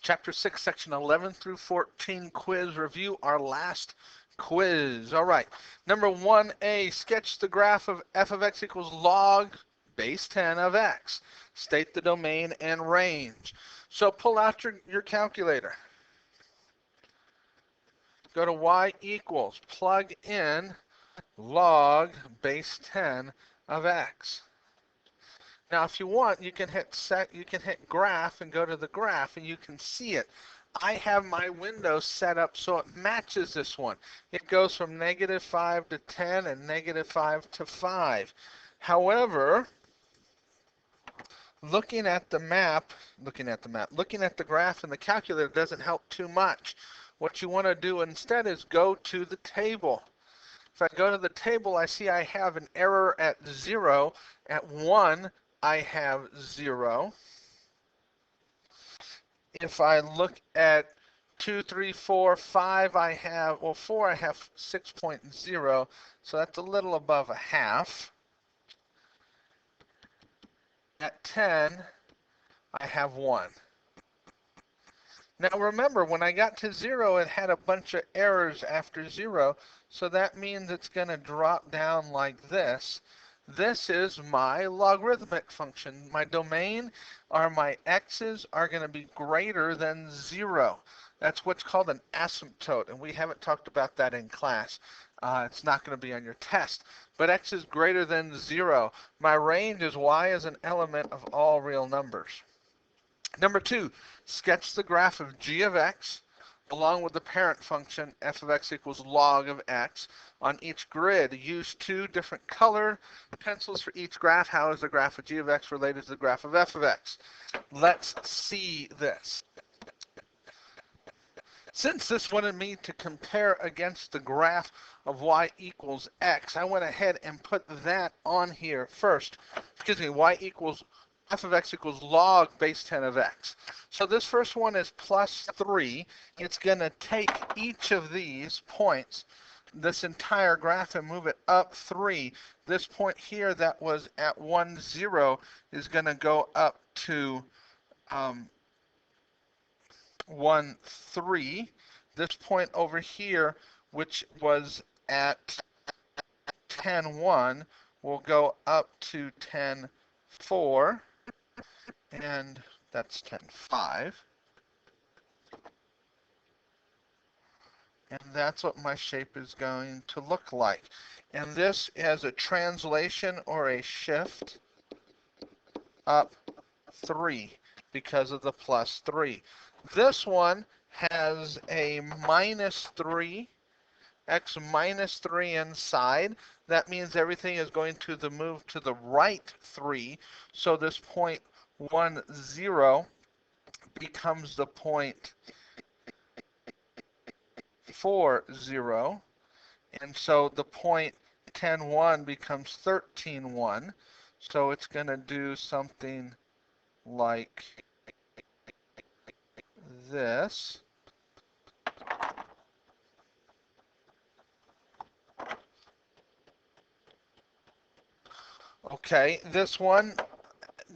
Chapter 6, Section 11 through 14 quiz review, our last quiz. All right. Number 1A, sketch the graph of f of x equals log base 10 of x. State the domain and range. So pull out your calculator. Go to y equals, plug in log base 10 of x. Now, if you want, you can hit graph and go to the graph, and you can see it. I have my window set up so it matches this one. It goes from -5 to 10 and -5 to 5. However, looking at the graph and the calculator doesn't help too much. What you want to do instead is go to the table. If I go to the table, I see I have an error at 0. At 1, I have 0. If I look at 2, 3, 4, 5, I have, well, 4, I have 6.0, so that's a little above a half. At 10, I have 1. Now remember, when I got to 0, it had a bunch of errors after 0, so that means it's going to drop down like this. This is my logarithmic function. My domain, or my x's, are going to be greater than 0. That's what's called an asymptote, and we haven't talked about that in class. It's not going to be on your test. But x is greater than 0. My range is y as an element of all real numbers. Number 2, sketch the graph of g of x along with the parent function f of x equals log of x. On each grid, use 2 different color pencils for each graph. How is the graph of g of x related to the graph of f of x? Let's see this. Since this wanted me to compare against the graph of y equals x, I went ahead and put that on here first. Excuse me, y equals f of x equals log base 10 of x. So this first one is plus 3. It's going to take each of these points, this entire graph, and move it up 3. This point here that was at 1, 0 is going to go up to 1, 3. This point over here, which was at 10, 1, will go up to 10, 4. And that's 10, 5. And that's what my shape is going to look like. And this has a translation or a shift up 3 because of the plus 3. This one has a minus 3, x minus 3 inside. That means everything is going to move to the right 3. So this point 1, 0 becomes the point 4, 0. And so the point 10, 1 becomes 13, 1. So it's going to do something like this. Okay, this one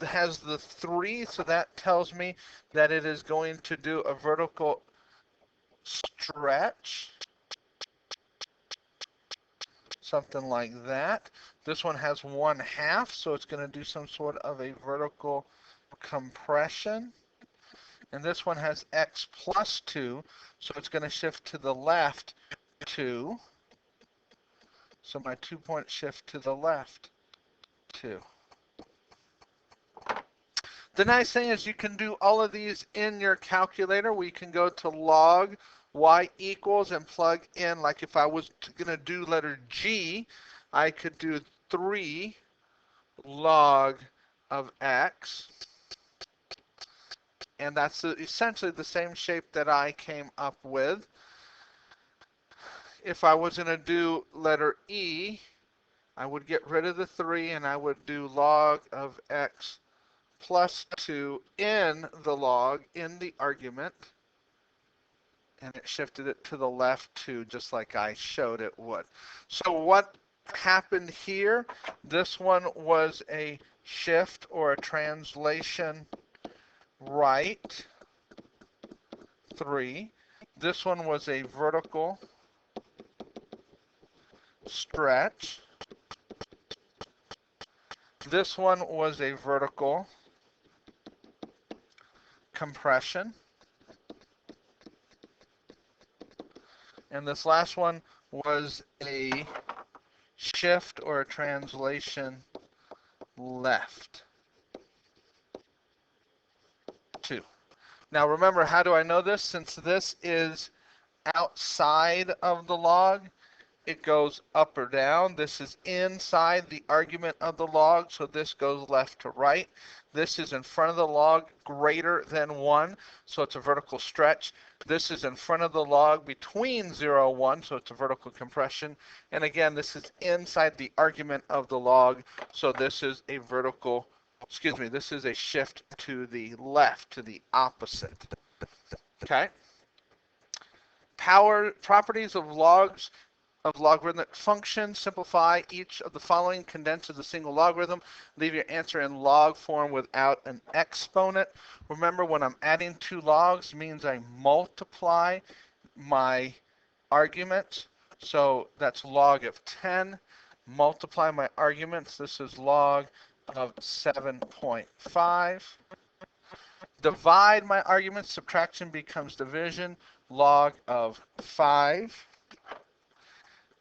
has the 3, so that tells me that it is going to do a vertical stretch, something like that. This one has 1/2, so it's going to do some sort of a vertical compression. And this one has x plus 2, so it's going to shift to the left 2. So my 2-point shift to the left 2. The nice thing is you can do all of these in your calculator. We can go to log y equals and plug in, like if I was going to do letter G, I could do 3 log of x. And that's essentially the same shape that I came up with. If I was going to do letter E, I would get rid of the 3 and I would do log of x plus 2 in the log, in the argument, and it shifted it to the left 2 just like I showed it would. So what happened here? This one was a shift or a translation right. 3. This one was a vertical stretch. This one was a vertical compression. And this last one was a shift or a translation left. 2. Now remember, how do I know this? Since this is outside of the log, it goes up or down. This is inside the argument of the log, so this goes left to right. This is in front of the log greater than 1, so it's a vertical stretch. This is in front of the log between 0 and 1, so it's a vertical compression. And again, this is inside the argument of the log, so this is a this is a shift to the left, to the opposite. Okay? Properties of logarithmic functions. Simplify each of the following, condense as a single logarithm. Leave your answer in log form without an exponent. Remember, when I'm adding two logs, means I multiply my arguments. So that's log of 10. Multiply my arguments. This is log of 7.5. Divide my arguments. Subtraction becomes division. Log of 5.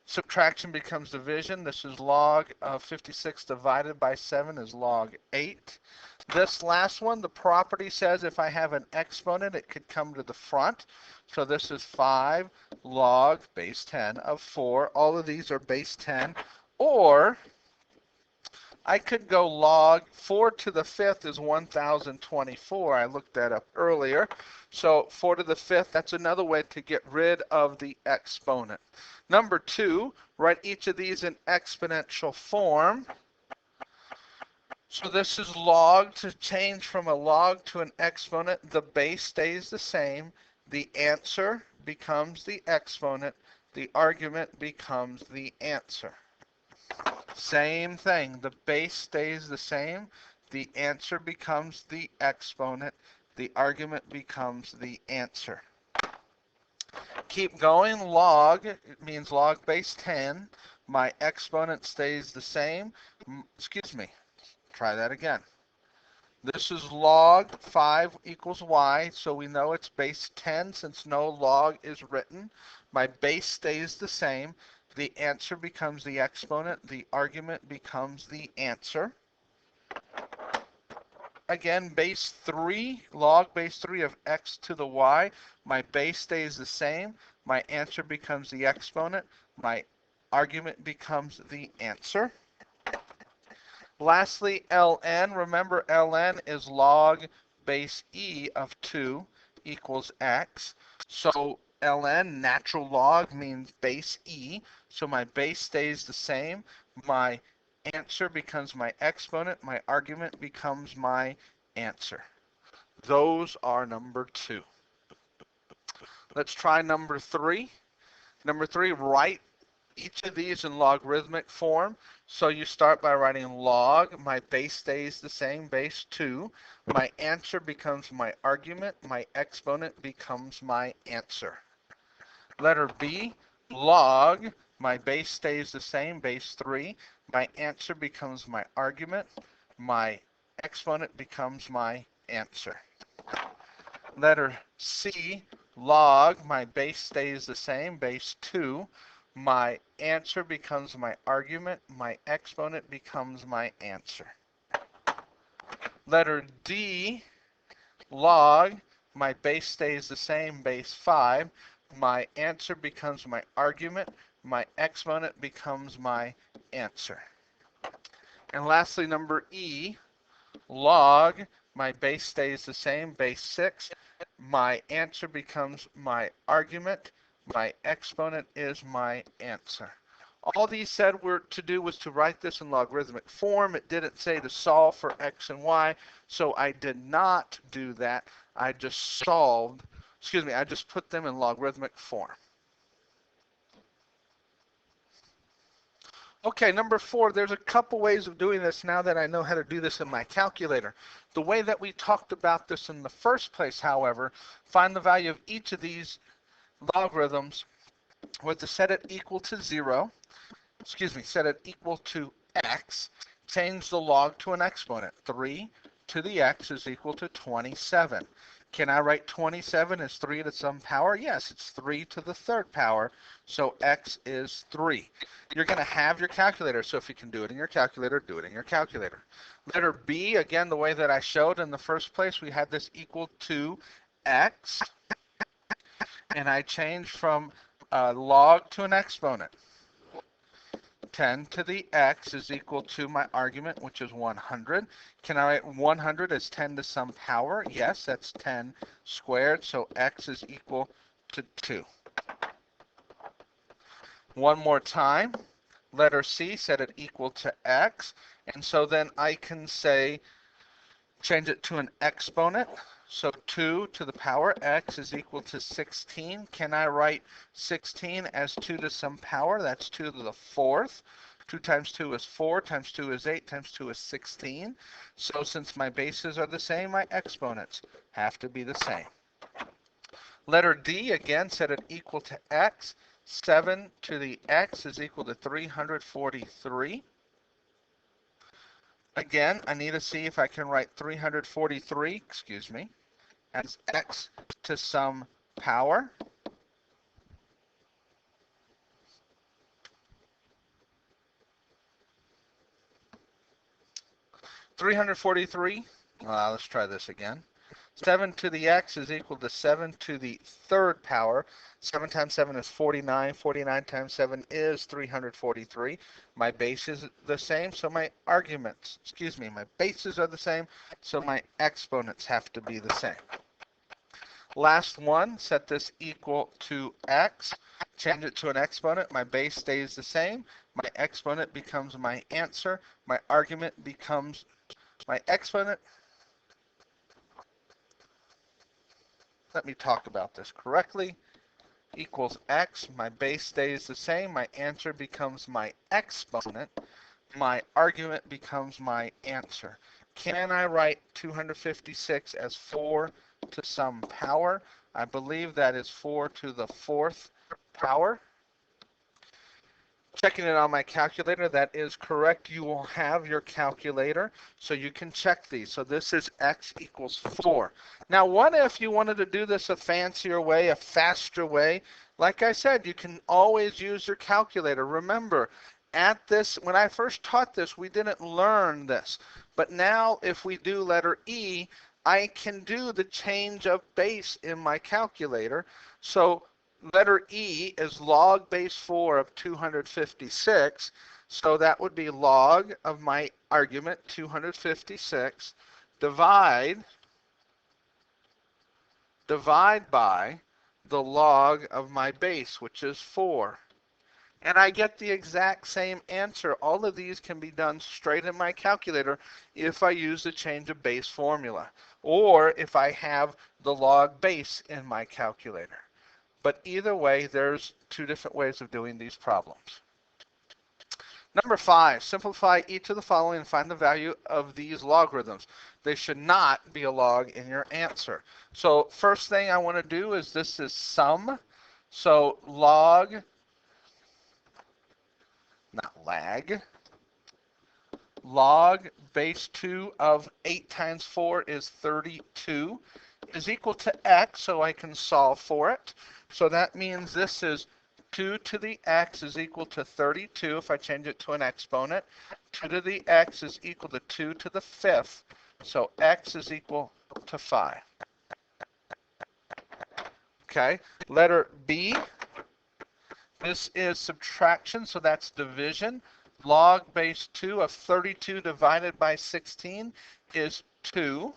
Subtraction becomes division. This is log of 56 divided by 7 is log 8. This last one, the property says if I have an exponent, it could come to the front. So this is 5 log base 10 of 4. All of these are base 10. Or I could go log 4 to the 5th is 1024. I looked that up earlier. So 4 to the 5th, that's another way to get rid of the exponent. Number 2, write each of these in exponential form. So this is log. To change from a log to an exponent, the base stays the same. The answer becomes the exponent. The argument becomes the answer. Same thing. The base stays the same. The answer becomes the exponent. The argument becomes the answer. Keep going. Log, it means log base 10. My exponent stays the same. Excuse me. Try that again. This is log 5 equals y, so we know it's base 10 since no log is written. My base stays the same. The answer becomes the exponent. The argument becomes the answer. Again, base 3, log base 3 of x to the y. My base stays the same. My answer becomes the exponent. My argument becomes the answer. Lastly, ln. Remember, ln is log base e of 2 equals x. So ln, natural log, means base e. So my base stays the same. My answer becomes my exponent. My argument becomes my answer. Those are number 2. Let's try number 3. Number 3, write each of these in logarithmic form. So you start by writing log. My base stays the same, base 2. My answer becomes my argument. My exponent becomes my answer. Letter B, log. My base stays the same, base 3. My answer becomes my argument. My exponent becomes my answer. Letter C, log. My base stays the same, base 2. My answer becomes my argument. My exponent becomes my answer. Letter D, log. My base stays the same, base 5. My answer becomes my argument. My exponent becomes my answer. And lastly, number E, log. My base stays the same, base 6. My answer becomes my argument. My exponent is my answer. All these said were to do was to write this in logarithmic form. It didn't say to solve for x and y, so I did not do that. I just I just put them in logarithmic form. Okay, number 4, there's a couple ways of doing this now that I know how to do this in my calculator. The way that we talked about this in the first place, however, find the value of each of these logarithms was to set it equal to 0, set it equal to x, change the log to an exponent. 3 to the x is equal to 27. Can I write 27 as 3 to some power? Yes, it's 3 to the third power, so x is 3. You're going to have your calculator, so if you can do it in your calculator, do it in your calculator. Letter B, again, the way that I showed in the first place, we had this equal to x, and I changed from log to an exponent. 10 to the x is equal to my argument, which is 100. Can I write 100 as 10 to some power? Yes, that's 10 squared, so x is equal to 2. One more time, letter C, set it equal to x, and so then I can say, change it to an exponent. So 2 to the power x is equal to 16. Can I write 16 as 2 to some power? That's 2 to the fourth. 2 times 2 is 4, times 2 is 8, times 2 is 16. So since my bases are the same, my exponents have to be the same. Letter D, again, set it equal to x. 7 to the x is equal to 343. Again, I need to see if I can write 343, as x to some power. Let's try this again. 7 to the x is equal to 7 to the third power. 7 times 7 is 49. 49 times 7 is 343. My base is the same, so my my bases are the same, so my exponents have to be the same. Last one, set this equal to x. Change it to an exponent. My base stays the same. My exponent becomes my answer. My argument becomes my exponent. Let me talk about this correctly. Equals x. My base stays the same. My answer becomes my exponent. My argument becomes my answer. Can I write 256 as 4 to some power? I believe that is 4 to the fourth power. Checking it on my calculator, that is correct. You will have your calculator, so you can check these. So this is x equals 4. Now, what if you wanted to do this a fancier way, a faster way? Like I said, you can always use your calculator. Remember, when I first taught this, we didn't learn this. But now, if we do letter E, I can do the change of base in my calculator. So letter E is log base 4 of 256. So that would be log of my argument, 256, divide by the log of my base, which is 4. And I get the exact same answer. All of these can be done straight in my calculator if I use the change of base formula, or if I have the log base in my calculator. But either way, there's 2 different ways of doing these problems. Number 5, simplify each of the following and find the value of these logarithms. They should not be a log in your answer. So first thing I want to do is this is sum. So log, not lag, log base 2 of 8 times 4 is 32 is equal to x, so I can solve for it. So that means this is 2 to the x is equal to 32 if I change it to an exponent. 2 to the x is equal to 2 to the fifth, so x is equal to 5. Okay, letter B, this is subtraction, so that's division. Log base 2 of 32 divided by 16 is 2.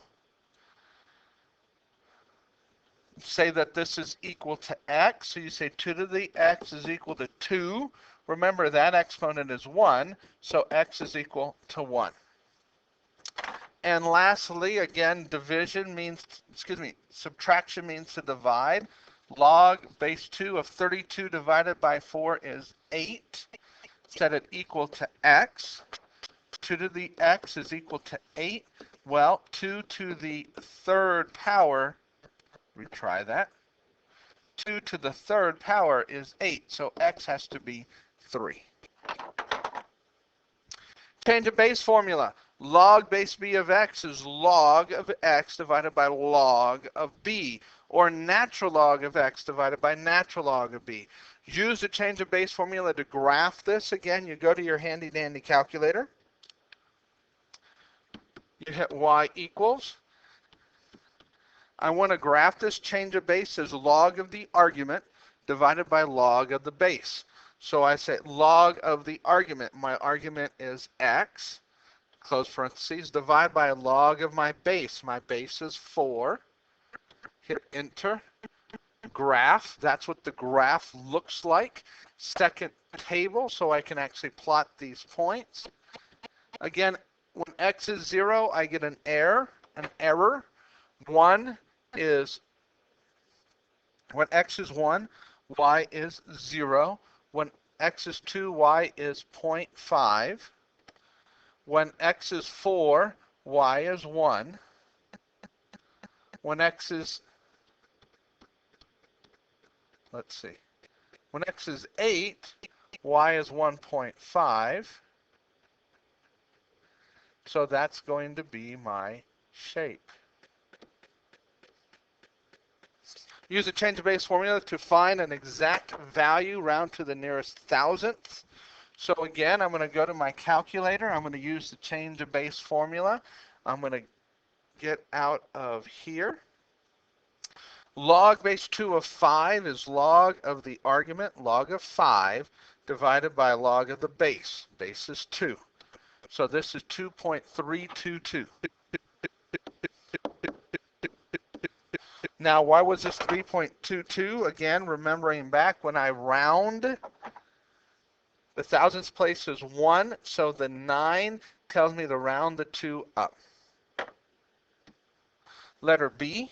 Say that this is equal to x, so you say 2 to the x is equal to 2. Remember, that exponent is 1, so x is equal to 1. And lastly, again, subtraction means to divide. Log base 2 of 32 divided by 4 is 8. set it equal to x. 2 to the x is equal to 8. Well, 2 to the third power, retry that. 2 to the third power is 8, so x has to be 3. Change of base formula. Log base b of x is log of x divided by log of b, or natural log of x divided by natural log of b. Use the change of base formula to graph this. Again, you go to your handy dandy calculator. You hit y equals. I want to graph this change of base as log of the argument divided by log of the base. So I say log of the argument. My argument is x, close parentheses, divide by log of my base. My base is 4. Hit enter. Graph. That's what the graph looks like. Second table, so I can actually plot these points. Again, when x is 0, I get an error. 1 is, when x is 1, y is 0. When x is 2, y is 0.5. When x is 4, y is 1. When x is, let's see, when x is 8, y is 1.5. So that's going to be my shape. Use the change of base formula to find an exact value, round to the nearest thousandth. So again, I'm going to go to my calculator. I'm going to use the change of base formula. I'm going to get out of here. Log base 2 of 5 is log of the argument, log of 5, divided by log of the base. Base is 2. So this is 2.322. Now, why was this 3.22? Again, remembering back when I round, the thousandths place is 1, so the 9 tells me to round the 2 up. Letter B.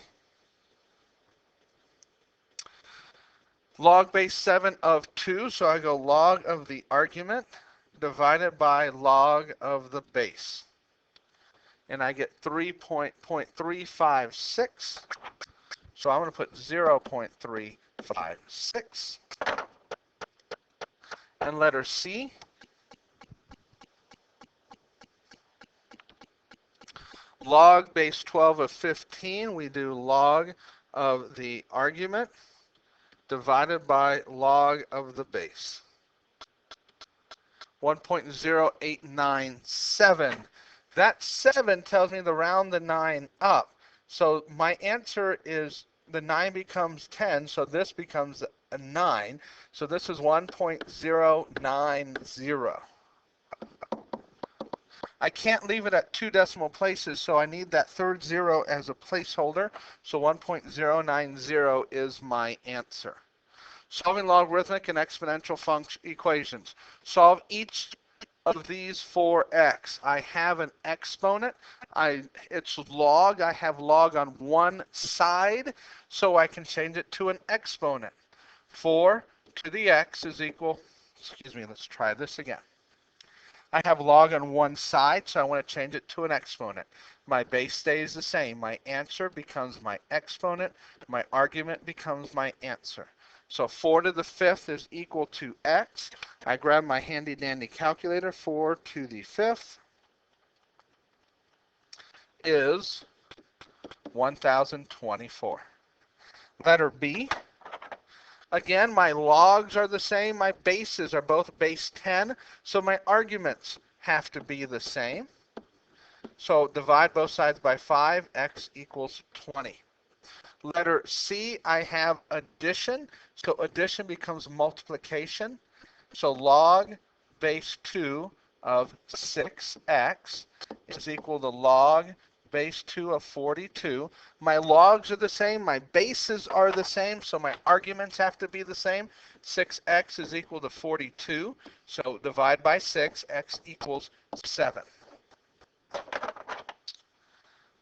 Log base 7 of 2, so I go log of the argument divided by log of the base. And I get 3.356. So I'm going to put 0.356. And letter C. Log base 12 of 15, we do log of the argument divided by log of the base. 1.0897. That 7 tells me to round the 9 up. So my answer is the 9 becomes 10, so this becomes a 9. So this is 1.090. I can't leave it at 2 decimal places, so I need that third 0 as a placeholder. So 1.090 is my answer. Solving logarithmic and exponential function equations. Solve each of these for x. I have an exponent. It's log. I have log on one side, so I can change it to an exponent. 4 to the x is equal, excuse me, let's try this again. I have log on one side, so I want to change it to an exponent. My base stays the same. My answer becomes my exponent. My argument becomes my answer. So 4 to the 5th is equal to x. I grab my handy dandy calculator. 4 to the 5th is 1024. Letter B. Again, my logs are the same. My bases are both base 10. So my arguments have to be the same. So divide both sides by 5. X equals 20. Letter C, I have addition. So addition becomes multiplication. So log base 2 of 6x is equal to log base 2 of 42. My logs are the same. My bases are the same. So my arguments have to be the same. 6x is equal to 42. So divide by 6. X equals 7.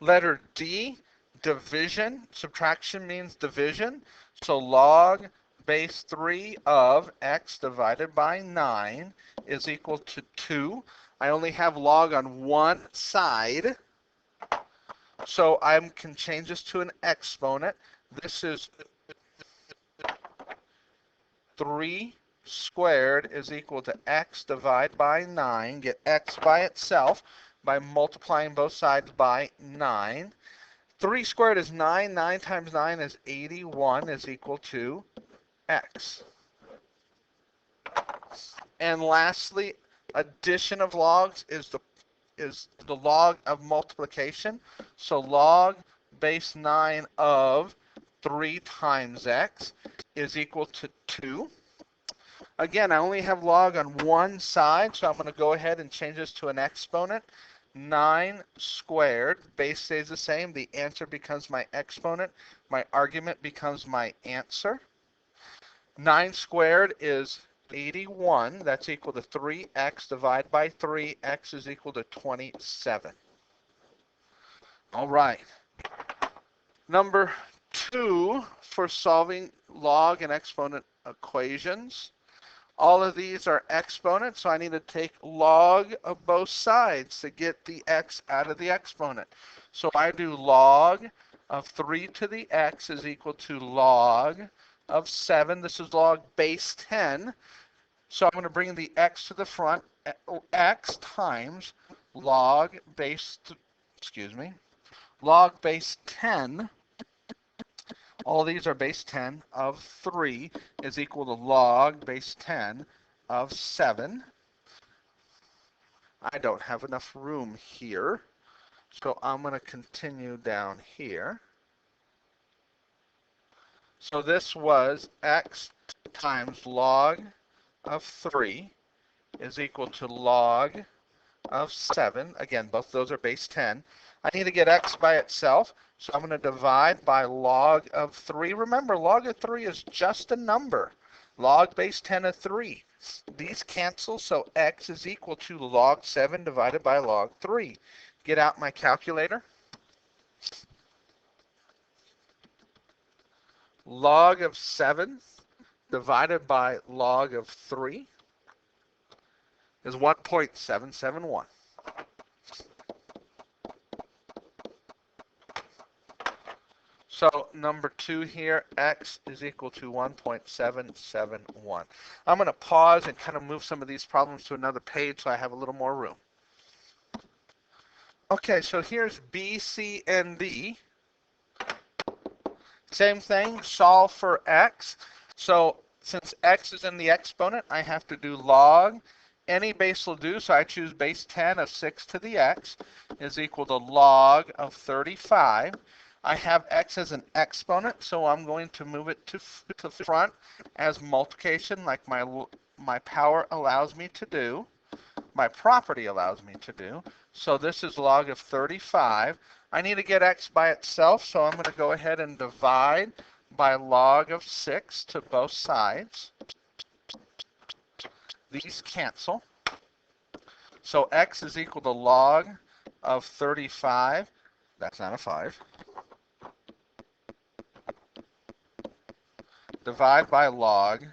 Letter D. Division. Subtraction means division. So log base 3 of x divided by 9 is equal to 2. I only have log on one side, so I can change this to an exponent. This is 3 squared is equal to x divided by 9. Get x by itself by multiplying both sides by 9. 3 squared is 9. 9 times 9 is 81 is equal to x. And lastly, addition of logs is the log of multiplication. So log base 9 of 3 times x is equal to 2. Again, I only have log on one side, so I'm going to go ahead and change this to an exponent. 9 squared, base stays the same. The answer becomes my exponent. My argument becomes my answer. 9 squared is 81. That's equal to 3x divided by 3. X is equal to 27. All right. Number 2 for solving log and exponent equations. All of these are exponents, so I need to take log of both sides to get the x out of the exponent. So I do log of 3 to the x is equal to log of 7. This is log base 10. So I'm going to bring the x to the front. X times log base, log base 10. All these are base 10 of 3 is equal to log base 10 of 7. I don't have enough room here, so I'm going to continue down here. So this was x times log of 3 is equal to log of 7. Again, both of those are base 10. I need to get x by itself, so I'm going to divide by log of 3. Remember, log of 3 is just a number. Log base 10 of 3. These cancel, so x is equal to log 7 divided by log 3. Get out my calculator. Log of 7 divided by log of 3 is 1.771. So number 2 here, x is equal to 1.771. I'm going to pause and kind of move some of these problems to another page so I have a little more room. Okay, so here's B, C, and D. Same thing, solve for x. So since x is in the exponent, I have to do log. Any base will do, so I choose base 10 of 6 to the x is equal to log of 35. I have x as an exponent, so I'm going to move it to front as multiplication like my power allows me to do, my property allows me to do. So this is log of 35. I need to get x by itself, so I'm going to go ahead and divide by log of 6 to both sides. These cancel. So x is equal to log of 35. That's not a 5. Divide by log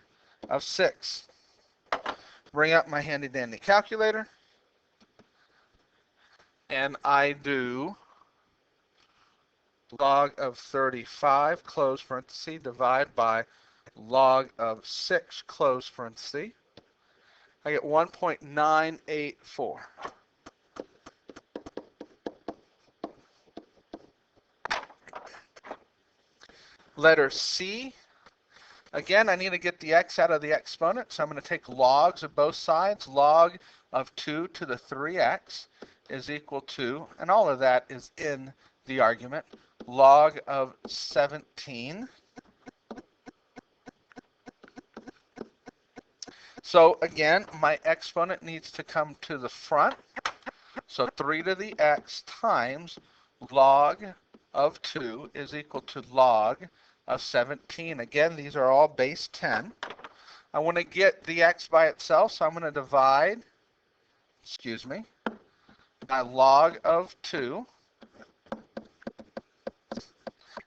of 6. Bring up my handy dandy calculator. And I do log of 35, close parenthesis, divide by log of 6, close parenthesis. I get 1.984. Letter C. Again, I need to get the x out of the exponent, so I'm going to take logs of both sides. Log of 2 to the 3x is equal to, and all of that is in the argument, log of 17. So again, my exponent needs to come to the front. So 3 to the x times log of 2 is equal to log of 17. Again, these are all base 10. I want to get the x by itself, so I'm going to divide, by log of 2.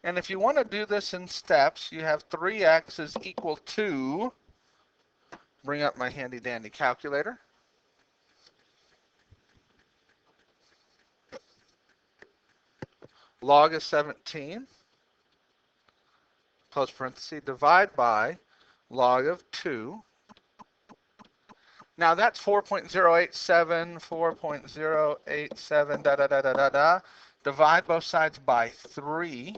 And if you want to do this in steps, you have 3x is equal to, bring up my handy dandy calculator. Log of 17, close parenthesis, divide by log of 2. Now that's 4.087, 4.087, da da da da da da. Divide both sides by 3.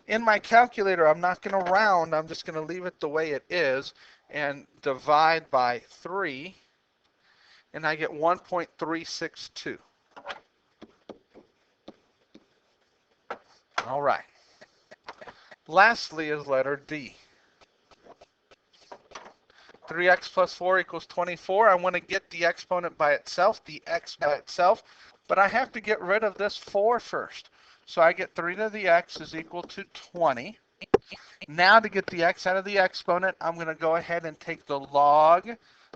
In my calculator, I'm not going to round. I'm just going to leave it the way it is and divide by 3. And I get 1.362. All right. Lastly is letter D. 3x plus 4 equals 24. I want to get the exponent by itself, the x by itself, but I have to get rid of this 4 first. So I get 3 to the x is equal to 20. Now to get the x out of the exponent, I'm going to go ahead and take the log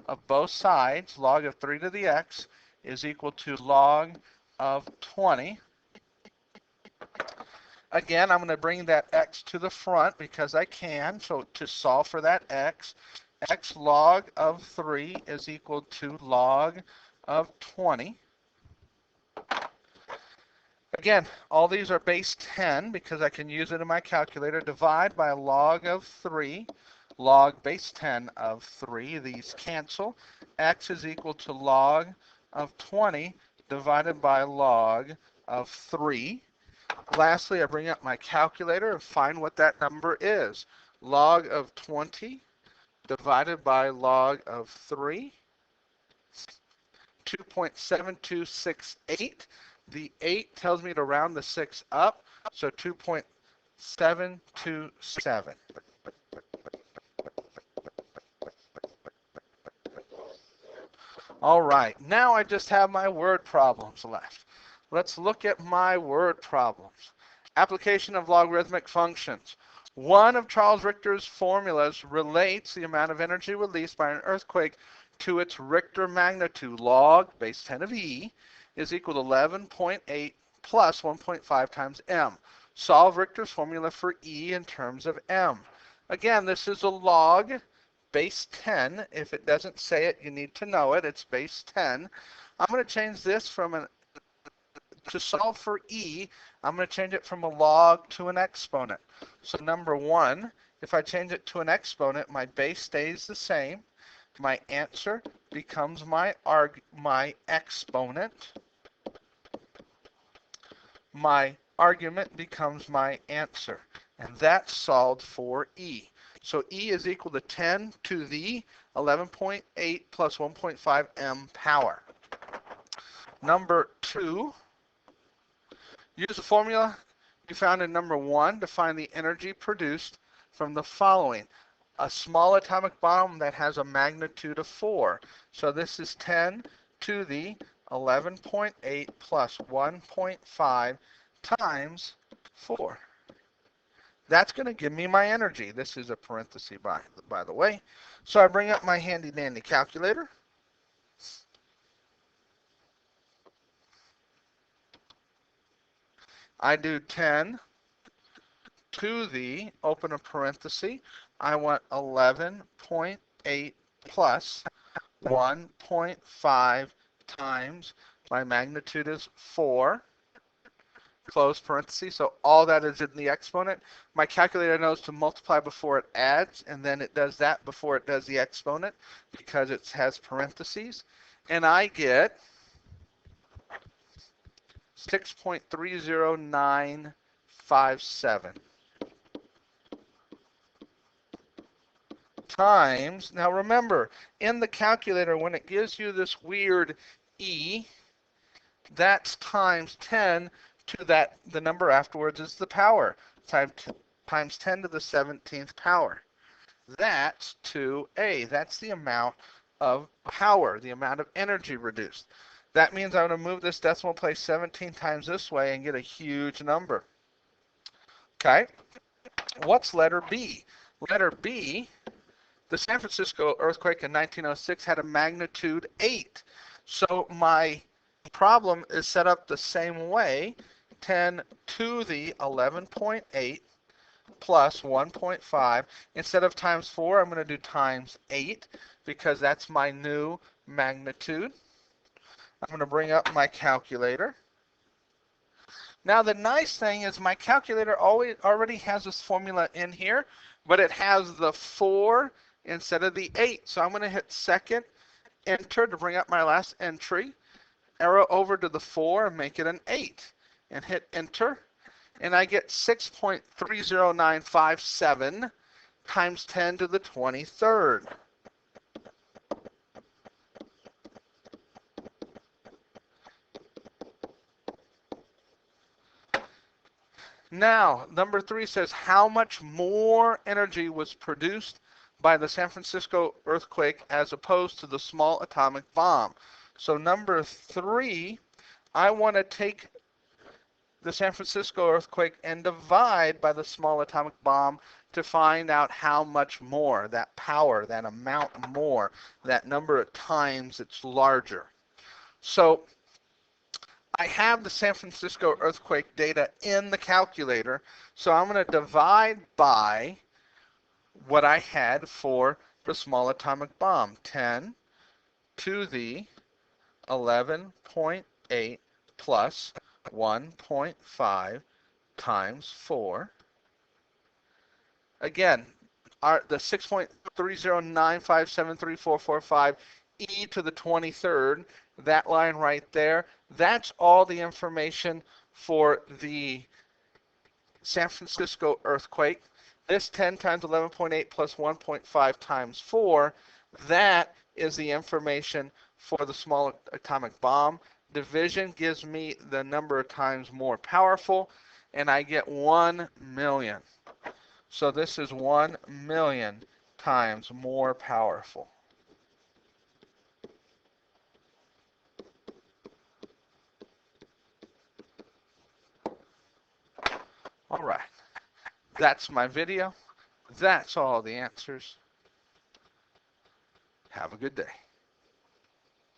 of both sides. Log of 3 to the x is equal to log of 20. Again, I'm going to bring that x to the front because I can. So to solve for that x log of 3 is equal to log of 20. Again, all these are base 10 because I can use it in my calculator. Divide by log of 3, log base 10 of 3. These cancel. X is equal to log of 20 divided by log of 3. Lastly, I bring up my calculator and find what that number is. Log of 20 divided by log of 3, 2.7268. The 8 tells me to round the 6 up, so 2.727. All right, now I just have my word problems left. Let's look at my word problems. Application of logarithmic functions. One of Charles Richter's formulas relates the amount of energy released by an earthquake to its Richter magnitude. Log base 10 of E is equal to 11.8 plus 1.5 times m. Solve Richter's formula for E in terms of m. Again, this is a log base 10. If it doesn't say it, you need to know it. It's base 10. I'm going to change this from to solve for E, I'm going to change it from a log to an exponent. So number 1, if I change it to an exponent, my base stays the same. My answer becomes my exponent. My argument becomes my answer. And that's solved for E. So E is equal to 10 to the 11.8 plus 1.5 m power. Number 2, use the formula you found in number 1 to find the energy produced from the following. A small atomic bomb that has a magnitude of 4. So this is 10 to the 11.8 plus 1.5 times 4. That's going to give me my energy. This is a parenthesis by the way. So I bring up my handy dandy calculator. I do 10 to the, open a parenthesis, I want 11.8 plus 1.5 times, my magnitude is 4, close parenthesis, so all that is in the exponent. My calculator knows to multiply before it adds, and then it does that before it does the exponent because it has parentheses. And I get 6.30957 times, now remember, in the calculator, when it gives you this weird E, that's times 10 to that, the number afterwards is the power, times 10 to the 17th power. That's 2A. That's the amount of power, the amount of energy reduced. That means I'm going to move this decimal place 17 times this way and get a huge number. Okay, what's letter B? Letter B, the San Francisco earthquake in 1906 had a magnitude 8. So my problem is set up the same way. 10 to the 11.8 plus 1.5. Instead of times 4, I'm going to do times 8 because that's my new magnitude. I'm going to bring up my calculator. Now the nice thing is my calculator already has this formula in here, but it has the 4 instead of the 8. So I'm going to hit second enter to bring up my last entry. Arrow over to the 4 and make it an 8. And hit enter. And I get 6.30957 times 10 to the 23rd. Now, number 3 says how much more energy was produced by the San Francisco earthquake as opposed to the small atomic bomb. So number 3, I want to take the San Francisco earthquake and divide by the small atomic bomb to find out how much more, that power, that amount more, that number of times it's larger. So I have the San Francisco earthquake data in the calculator, so I'm going to divide by what I had for the small atomic bomb, 10 to the 11.8 plus 1.5 times 4. Again, the 6.309573445 e to the 23rd, that line right there, that's all the information for the San Francisco earthquake. This 10 times 11.8 plus 1.5 times 4, that is the information for the small atomic bomb. Division gives me the number of times more powerful, and I get 1 million. So this is 1 million times more powerful. All right, that's my video. That's all the answers. Have a good day.